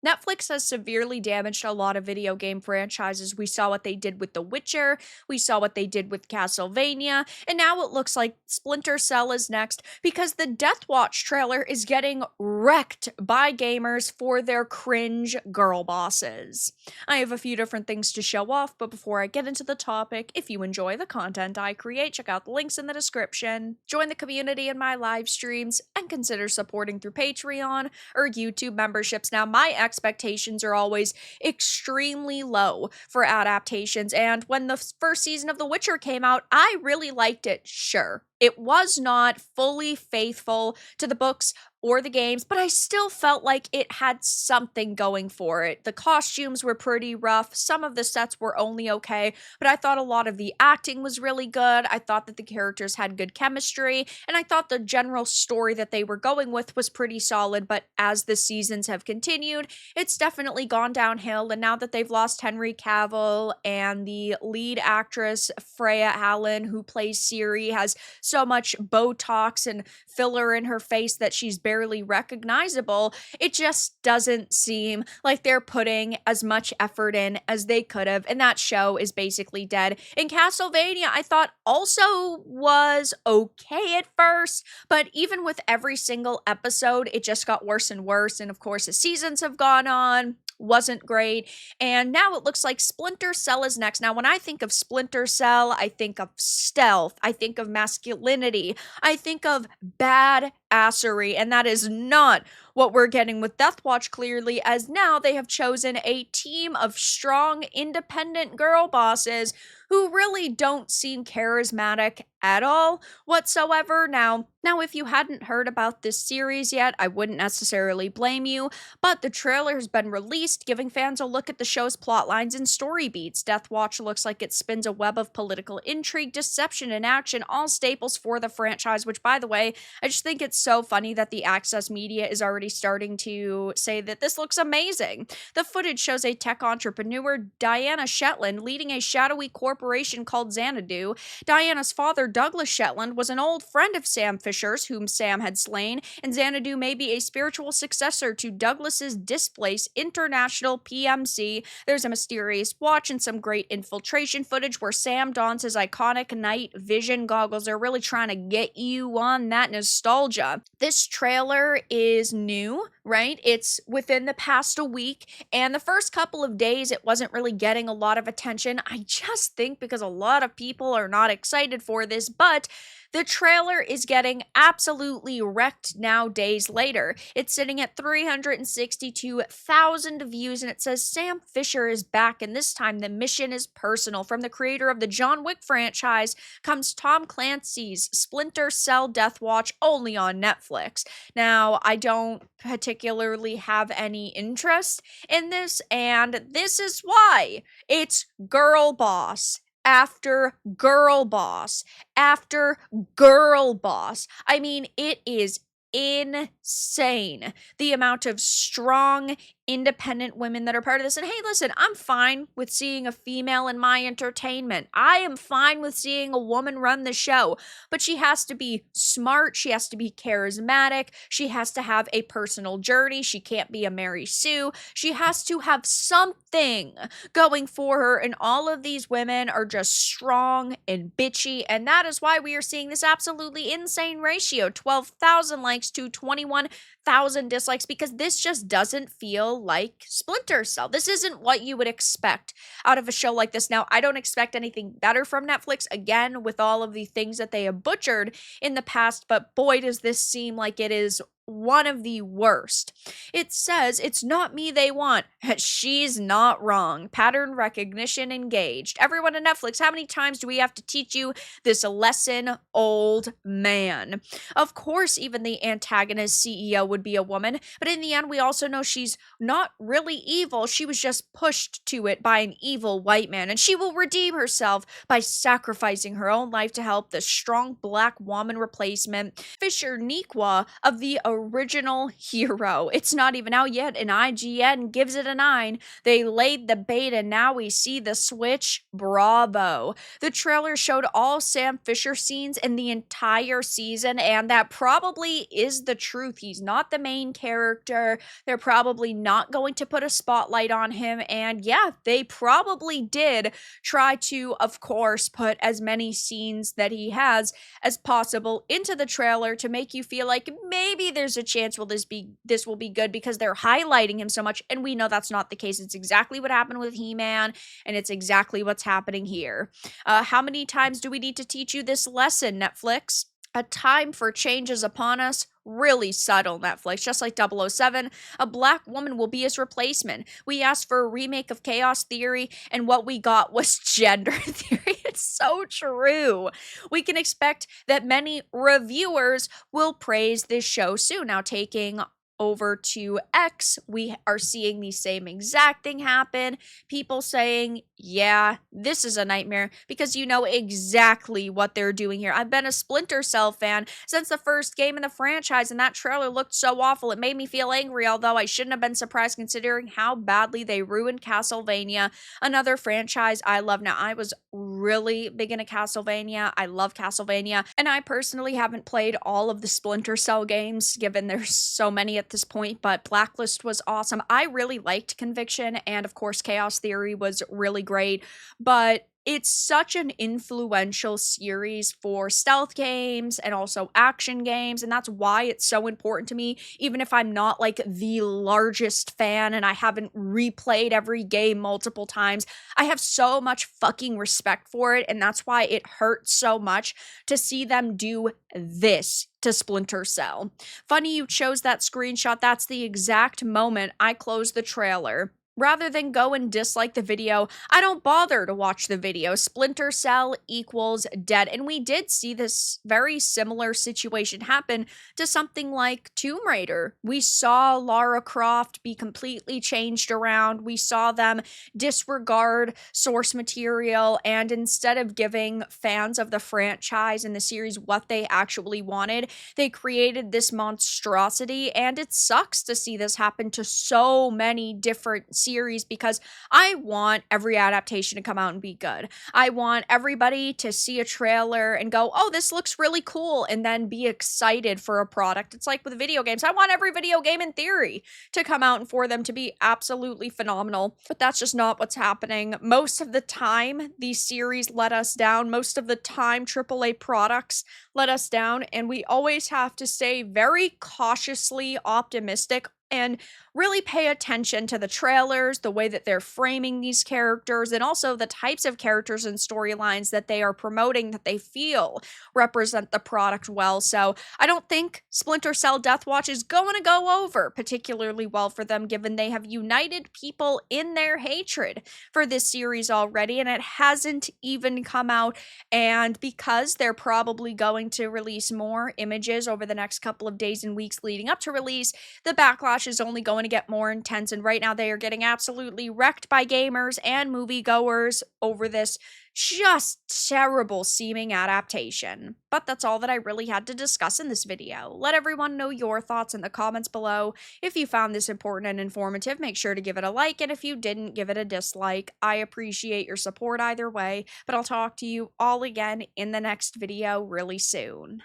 Netflix has severely damaged a lot of video game franchises. We saw what they did with The Witcher, we saw what they did with Castlevania, and now it looks like Splinter Cell is next because the Death Watch trailer is getting wrecked by gamers for their cringe girl bosses. I have a few different things to show off, but before I get into the topic, if you enjoy the content I create, check out the links in the description, join the community in my live streams, and consider supporting through Patreon or YouTube memberships. Now, my expectations are always extremely low for adaptations, and when the first season of The Witcher came out, I really liked it, sure. It was not fully faithful to the books or the games, but I still felt like it had something going for it. The costumes were pretty rough, some of the sets were only okay, but I thought a lot of the acting was really good. I thought that the characters had good chemistry, and I thought the general story that they were going with was pretty solid, but as the seasons have continued, it's definitely gone downhill, and now that they've lost Henry Cavill and the lead actress Freya Allen, who plays Ciri, has so much Botox and filler in her face that she's barely recognizable, it just doesn't seem like they're putting as much effort in as they could have, and that show is basically dead. And Castlevania, I thought also was okay at first, but even with every single episode, it just got worse and worse, and of course, the seasons have gone on, wasn't great, and now it looks like Splinter Cell is next. Now, when I think of Splinter Cell, I think of stealth, I think of masculinity, I think of badassery, and that is not what we're getting with Death Watch, clearly, as now they have chosen a team of strong, independent girl bosses who really don't seem charismatic at all whatsoever. Now, if you hadn't heard about this series yet, I wouldn't necessarily blame you, but the trailer has been released, giving fans a look at the show's plotlines and story beats. Death Watch looks like it spins a web of political intrigue, deception, and action, all staples for the franchise, which, by the way, I just think it's so funny that the Access Media is already starting to say that this looks amazing. The footage shows a tech entrepreneur, Diana Shetland, leading a shadowy corporation called Xanadu. Diana's father, Douglas Shetland, was an old friend of Sam Fisher's, whom Sam had slain, and Xanadu may be a spiritual successor to Douglas's displaced international PMC. There's a mysterious watch and some great infiltration footage where Sam dons his iconic night vision goggles. They're really trying to get you on that nostalgia. This trailer is new, right? It's within the past a week, and the first couple of days it wasn't really getting a lot of attention. I just think because a lot of people are not excited for this, but the trailer is getting absolutely wrecked now days later. It's sitting at 362,000 views, and it says Sam Fisher is back, and this time the mission is personal. From the creator of the John Wick franchise comes Tom Clancy's Splinter Cell Death Watch, only on Netflix. Now, I don't particularly have any interest in this, and this is why. It's girl boss after girl boss after girl boss. I mean, it is insane the amount of strong, independent women that are part of this. And hey, listen, I'm fine with seeing a female in my entertainment. I am fine with seeing a woman run the show, but she has to be smart, she has to be charismatic, she has to have a personal journey, she can't be a Mary Sue, she has to have something going for her, and all of these women are just strong and bitchy, and that is why we are seeing this absolutely insane ratio, 12,000 likes to 21,000 dislikes, because this just doesn't feel like Splinter Cell. This isn't what you would expect out of a show like this. Now, I don't expect anything better from Netflix, again, with all of the things that they have butchered in the past, but boy, does this seem like it is one of the worst. It says, "It's not me they want." She's not wrong. Pattern recognition engaged. Everyone at Netflix, how many times do we have to teach you this lesson, old man? Of course, even the antagonist CEO would be a woman, but in the end, we also know she's not really evil. She was just pushed to it by an evil white man, and she will redeem herself by sacrificing her own life to help the strong black woman replacement. Fisher Nikwa of the original hero. It's not even out yet, and IGN gives it a 9. They laid the bait, and now we see the switch. Bravo. The trailer showed all Sam Fisher scenes in the entire season, and that probably is the truth. He's not the main character. They're probably not going to put a spotlight on him, and yeah, they probably did try to, of course, put as many scenes that he has as possible into the trailer to make you feel like maybe there's a chance this will be good because they're highlighting him so much, and we know that's not the case. It's exactly what happened with He-Man, and it's exactly what's happening here. How many times do we need to teach you this lesson, Netflix? A time for change is upon us. Really subtle, Netflix. Just like 007, a black woman will be his replacement. We asked for a remake of Chaos Theory, and what we got was gender theory. It's so true. We can expect that many reviewers will praise this show soon. Now, taking over to X, we are seeing the same exact thing happen. People saying, yeah, this is a nightmare because you know exactly what they're doing here. I've been a Splinter Cell fan since the first game in the franchise, and that trailer looked so awful. It made me feel angry, although I shouldn't have been surprised considering how badly they ruined Castlevania, another franchise I love. Now, I was really big into Castlevania. I love Castlevania, and I personally haven't played all of the Splinter Cell games, given there's so many at this point, but Blacklist was awesome. I really liked Conviction, and of course Chaos Theory was really great, but it's such an influential series for stealth games and also action games, and that's why it's so important to me, even if I'm not like the largest fan and I haven't replayed every game multiple times. I have so much fucking respect for it, and that's why it hurts so much to see them do this to Splinter Cell. Funny you chose that screenshot. That's the exact moment I closed the trailer. Rather than go and dislike the video, I don't bother to watch the video. Splinter Cell equals dead. And we did see this very similar situation happen to something like Tomb Raider. We saw Lara Croft be completely changed around. We saw them disregard source material, and instead of giving fans of the franchise and the series what they actually wanted, they created this monstrosity, and it sucks to see this happen to so many different series because I want every adaptation to come out and be good. I want everybody to see a trailer and go, oh, this looks really cool, and then be excited for a product. It's like with video games. I want every video game in theory to come out and for them to be absolutely phenomenal, but that's just not what's happening. Most of the time, these series let us down. Most of the time, AAA products let us down, and we always have to stay very cautiously optimistic and really pay attention to the trailers, the way that they're framing these characters, and also the types of characters and storylines that they are promoting that they feel represent the product well. So I don't think Splinter Cell Deathwatch is going to go over particularly well for them, given they have united people in their hatred for this series already, and it hasn't even come out. And because they're probably going to release more images over the next couple of days and weeks leading up to release, the backlash is only going to get more intense, and right now they are getting absolutely wrecked by gamers and moviegoers over this just terrible seeming adaptation. But that's all that I really had to discuss in this video. Let everyone know your thoughts in the comments below. If you found this important and informative, make sure to give it a like, and if you didn't, give it a dislike. I appreciate your support either way, but I'll talk to you all again in the next video really soon.